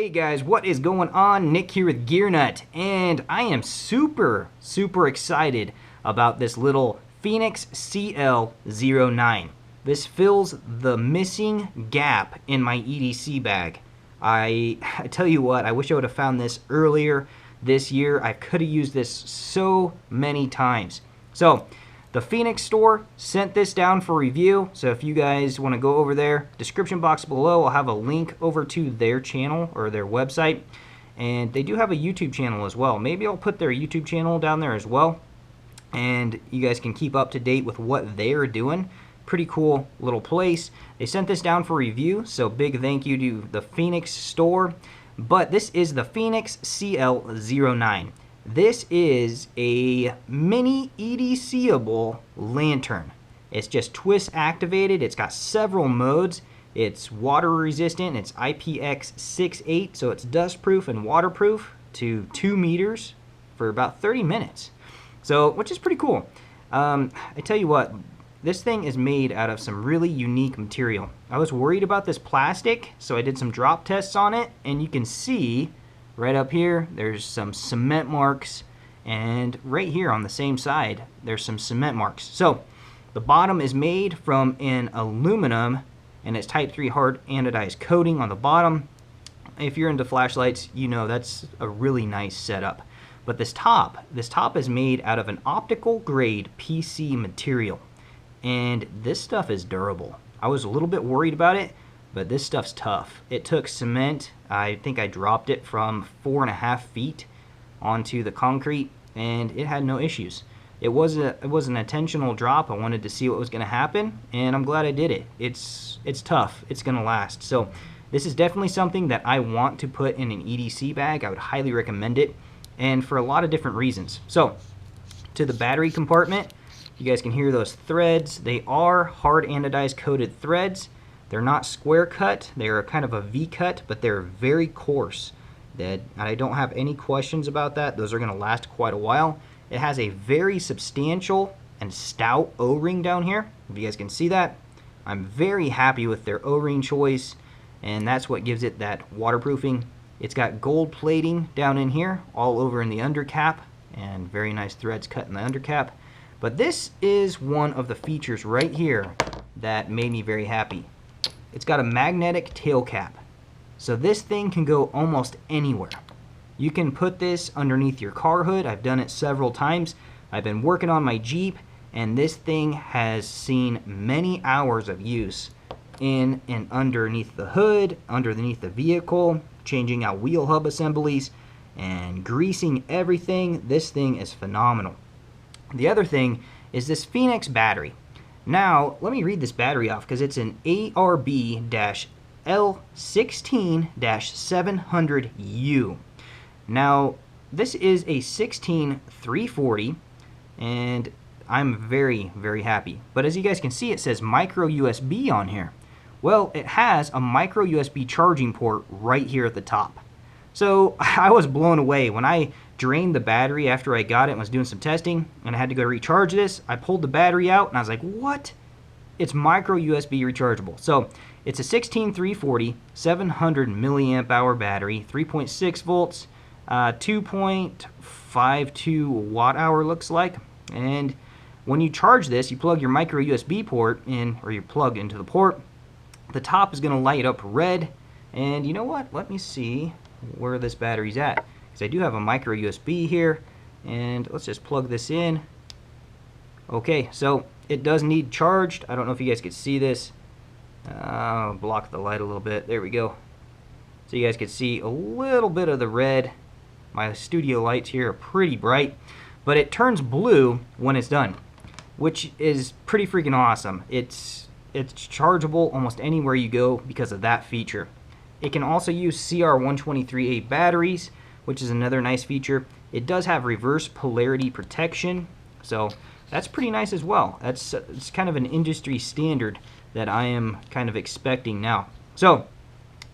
Hey guys, what is going on? Nick here with GearNut, and I am super excited about this little Fenix CL09. This fills the missing gap in my EDC bag. I tell you what, I wish I would have found this earlier this year. I could have used this so many times. So, the Fenix store sent this down for review, so if you guys want to go over there, description box below, I'll have a link over to their channel or their website, and they do have a YouTube channel as well. Maybe I'll put their YouTube channel down there as well, and you guys can keep up to date with what they're doing. Pretty cool little place. They sent this down for review, so big thank you to the Fenix store. But this is the Fenix CL09. This is a mini EDC-able lantern. It's just twist activated. It's got several modes. It's water resistant. It's IPX68, so it's dust proof and waterproof to 2 meters for about 30 minutes. So, which is pretty cool. I tell you what, this thing is made out of some really unique material. I was worried about this plastic, so I did some drop tests on it, and you can see right up here, there's some cement marks, and right here on the same side, there's some cement marks. So, the bottom is made from an aluminum, and it's type 3 hard anodized coating on the bottom. If you're into flashlights, you know that's a really nice setup. But this top is made out of an optical grade PC material, and this stuff is durable. I was a little bit worried about it, but this stuff's tough. It took cement. I think I dropped it from 4.5 feet onto the concrete, and it had no issues. It was an intentional drop. I wanted to see what was going to happen, and I'm glad I did it. It's tough. It's going to last. So this is definitely something that I want to put in an EDC bag. I would highly recommend it, and for a lot of different reasons. So to the battery compartment, you guys can hear those threads. They are hard anodized coated threads. They're not square cut, they're kind of a V cut, but they're very coarse. I don't have any questions about that. Those are going to last quite a while. It has a very substantial and stout O-ring down here, if you guys can see that. I'm very happy with their O-ring choice, and that's what gives it that waterproofing. It's got gold plating down in here, all over in the undercap, and very nice threads cut in the undercap. But this is one of the features right here that made me very happy. It's got a magnetic tail cap, so this thing can go almost anywhere. You can put this underneath your car hood. I've done it several times. I've been working on my Jeep, and this thing has seen many hours of use in and underneath the hood, underneath the vehicle, changing out wheel hub assemblies, and greasing everything. This thing is phenomenal. The other thing is this Fenix battery. Now, let me read this battery off because it's an ARB-L16-700U. Now, this is a 16340, and I'm very happy. But as you guys can see, it says micro USB on here. Well, it has a micro USB charging port right here at the top. So I was blown away when I drained the battery after I got it and was doing some testing, and I had to go recharge this. I pulled the battery out and I was like, what? It's micro USB rechargeable. So it's a 16340 700 milliamp hour battery, 3.6 volts, 2.52 watt hour looks like. And when you charge this, you plug your micro USB port in, or you plug into the port. The top is going to light up red. And you know what? Let me see where this battery's at, because I do have a micro USB here, and let's just plug this in. Okay, so it does need charged. I don't know if you guys could see this. I'll block the light a little bit. There we go. So you guys can see a little bit of the red. My studio lights here are pretty bright, but it turns blue when it's done, which is pretty freaking awesome. It's chargeable almost anywhere you go because of that feature. It can also use CR123A batteries, which is another nice feature. It does have reverse polarity protection, so that's pretty nice as well. It's kind of an industry standard that I am kind of expecting now. So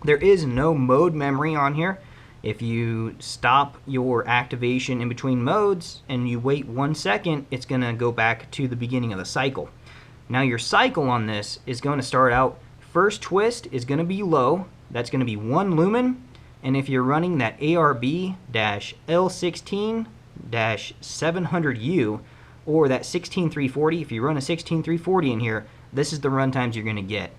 there is no mode memory on here. If you stop your activation in between modes and you wait 1 second, it's going to go back to the beginning of the cycle. Now your cycle on this is going to start out, first twist is going to be low. That's going to be 1 lumen. And if you're running that ARB-L16-700U or that 16340, if you run a 16340 in here, this is the runtimes you're going to get.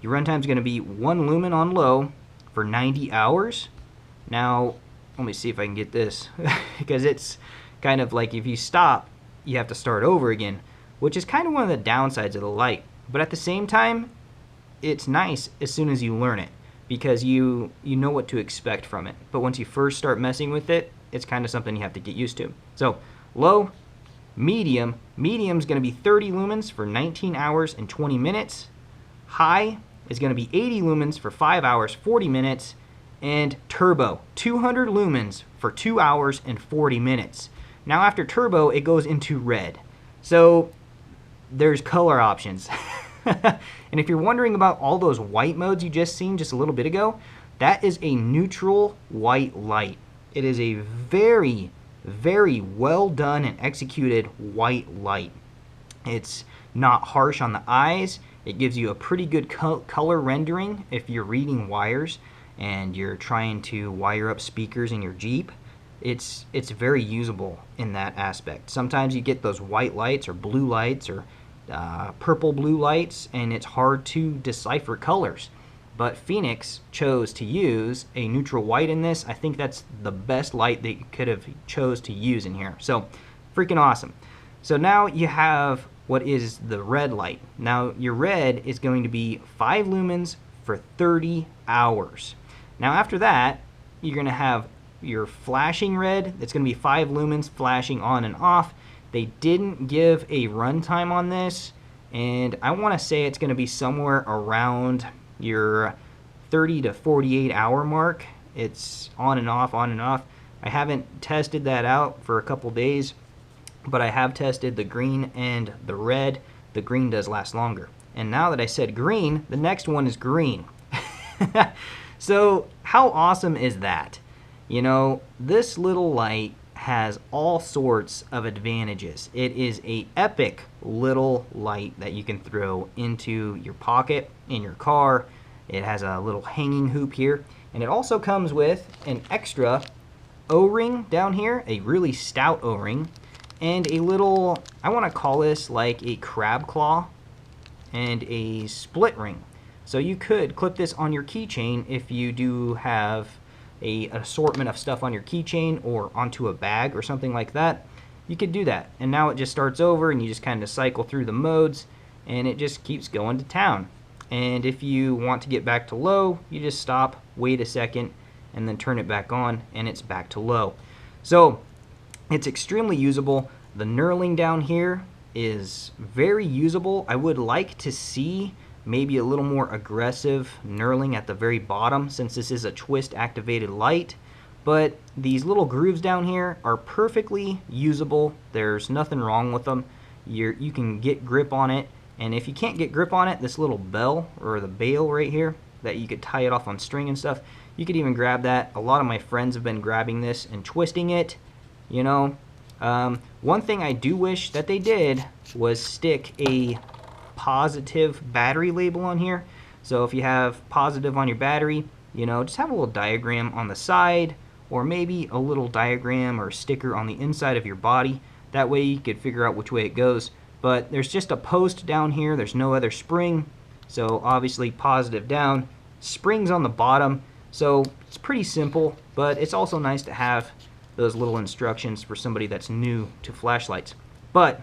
Your runtime is going to be 1 lumen on low for 90 hours. Now, let me see if I can get this, because it's kind of like if you stop, you have to start over again, which is kind of one of the downsides of the light. But at the same time, it's nice as soon as you learn it, because you know what to expect from it. But once you first start messing with it, it's kind of something you have to get used to. So low, medium's going to be 30 lumens for 19 hours and 20 minutes. High is going to be 80 lumens for 5 hours, 40 minutes. And turbo, 200 lumens for 2 hours and 40 minutes. Now after turbo, it goes into red. So there's color options. And if you're wondering about all those white modes you just seen just a little bit ago, that is a neutral white light. It is a very, very well done and executed white light. It's not harsh on the eyes. It gives you a pretty good color rendering if you're reading wires and you're trying to wire up speakers in your Jeep. It's very usable in that aspect. Sometimes you get those white lights or blue lights or purple blue lights, and it's hard to decipher colors. But Fenix chose to use a neutral white in this. I think that's the best light they could have chose to use in here. So freaking awesome. So now you have what is the red light. Now your red is going to be 5 lumens for 30 hours. Now after that, you're going to have your flashing red. It's going to be 5 lumens flashing on and off. They didn't give a runtime on this, and I want to say it's going to be somewhere around your 30 to 48 hour mark. It's on and off, on and off. I haven't tested that out for a couple days, but I have tested the green and the red. The green does last longer. And now that I said green, the next one is green. So how awesome is that? You know, this little light has all sorts of advantages. It is a epic little light that you can throw into your pocket, in your car. It has a little hanging hoop here, and it also comes with an extra O-ring down here, a really stout O-ring, and a little, I want to call this like a crab claw and a split ring. So you could clip this on your keychain if you do have an assortment of stuff on your keychain or onto a bag or something like that. You could do that. And now it just starts over and you just kind of cycle through the modes and it just keeps going to town. And if you want to get back to low, you just stop, wait a second, and then turn it back on and it's back to low. So it's extremely usable. The knurling down here is very usable. I would like to see maybe a little more aggressive knurling at the very bottom, since this is a twist activated light. But these little grooves down here are perfectly usable. There's nothing wrong with them. You can get grip on it, and if you can't get grip on it, this little bell or the bail right here that you could tie it off on string and stuff, you could even grab that. A lot of my friends have been grabbing this and twisting it, you know. One thing I do wish that they did was stick a positive battery label on here. So if you have positive on your battery, you know, just have a little diagram on the side, or maybe a little diagram or sticker on the inside of your body. That way you could figure out which way it goes. But there's just a post down here. There's no other spring. So obviously positive down, springs on the bottom. So it's pretty simple, but it's also nice to have those little instructions for somebody that's new to flashlights. But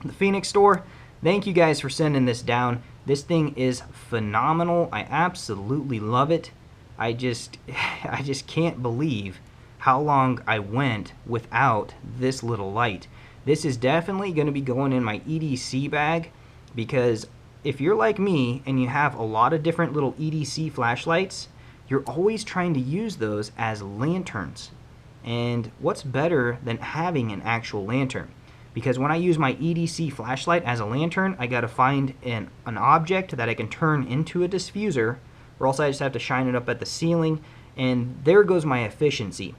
the Fenix store, thank you guys for sending this down. This thing is phenomenal. I absolutely love it. I just can't believe how long I went without this little light. This is definitely going to be going in my EDC bag, because if you're like me and you have a lot of different little EDC flashlights, you're always trying to use those as lanterns. And what's better than having an actual lantern? Because when I use my EDC flashlight as a lantern, I got to find an object that I can turn into a diffuser, or else I just have to shine it up at the ceiling, and there goes my efficiency.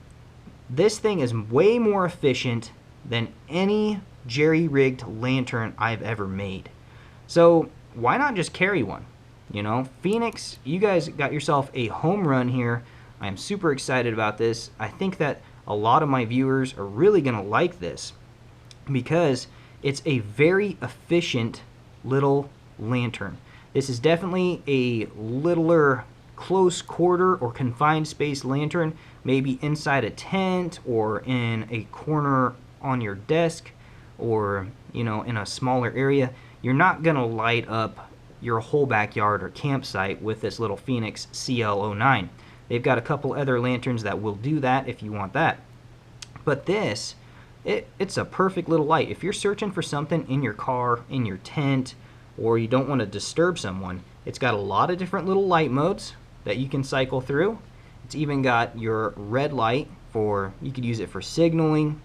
This thing is way more efficient than any jerry-rigged lantern I've ever made. So why not just carry one? You know, Fenix, you guys got yourself a home run here I am super excited about this. I think that a lot of my viewers are really going to like this because it's a very efficient little lantern. This is definitely a littler close quarter or confined space lantern, maybe inside a tent or in a corner on your desk or, you know, in a smaller area. You're not going to light up your whole backyard or campsite with this little Fenix CL09. They've got a couple other lanterns that will do that if you want that. But this, it's a perfect little light. If you're searching for something in your car, in your tent, or you don't want to disturb someone, it's got a lot of different little light modes that you can cycle through. It's even got your red light for, you could use it for signaling,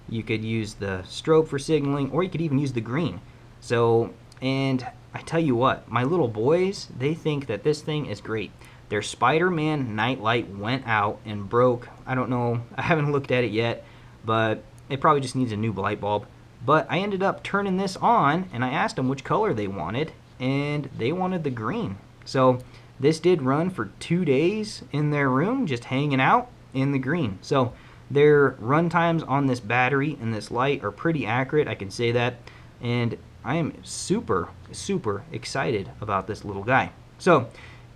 you could use the strobe for signaling, or you could even use the green. So, and I tell you what, my little boys, they think that this thing is great. Their Spider-Man night light went out and broke. I don't know, I haven't looked at it yet, but it probably just needs a new light bulb. But I ended up turning this on, and I asked them which color they wanted, and they wanted the green. So this did run for 2 days in their room, just hanging out in the green. So their run times on this battery and this light are pretty accurate, I can say that. And I am super, super excited about this little guy. So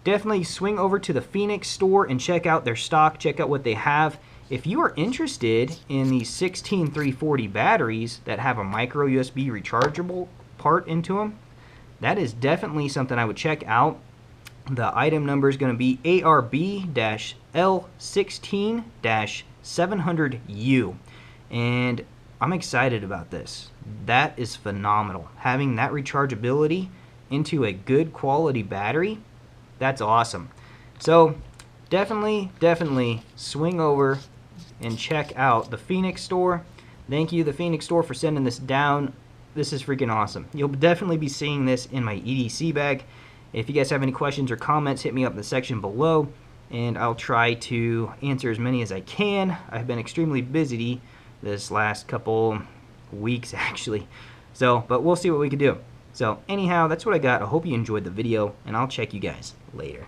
definitely swing over to the Fenix store and check out their stock, check out what they have. If you are interested in these 16340 batteries that have a micro USB rechargeable part into them, that is definitely something I would check out. The item number is going to be ARB-L16-700U. And I'm excited about this. That is phenomenal. Having that rechargeability into a good quality battery, that's awesome. So definitely swing over and check out the Fenix store. Thank you, the Fenix store, for sending this down. This is freaking awesome. You'll definitely be seeing this in my EDC bag. If you guys have any questions or comments, hit me up in the section below, and I'll try to answer as many as I can. I've been extremely busy this last couple weeks, actually. So, but we'll see what we can do. So, anyhow, that's what I got. I hope you enjoyed the video, and I'll check you guys later.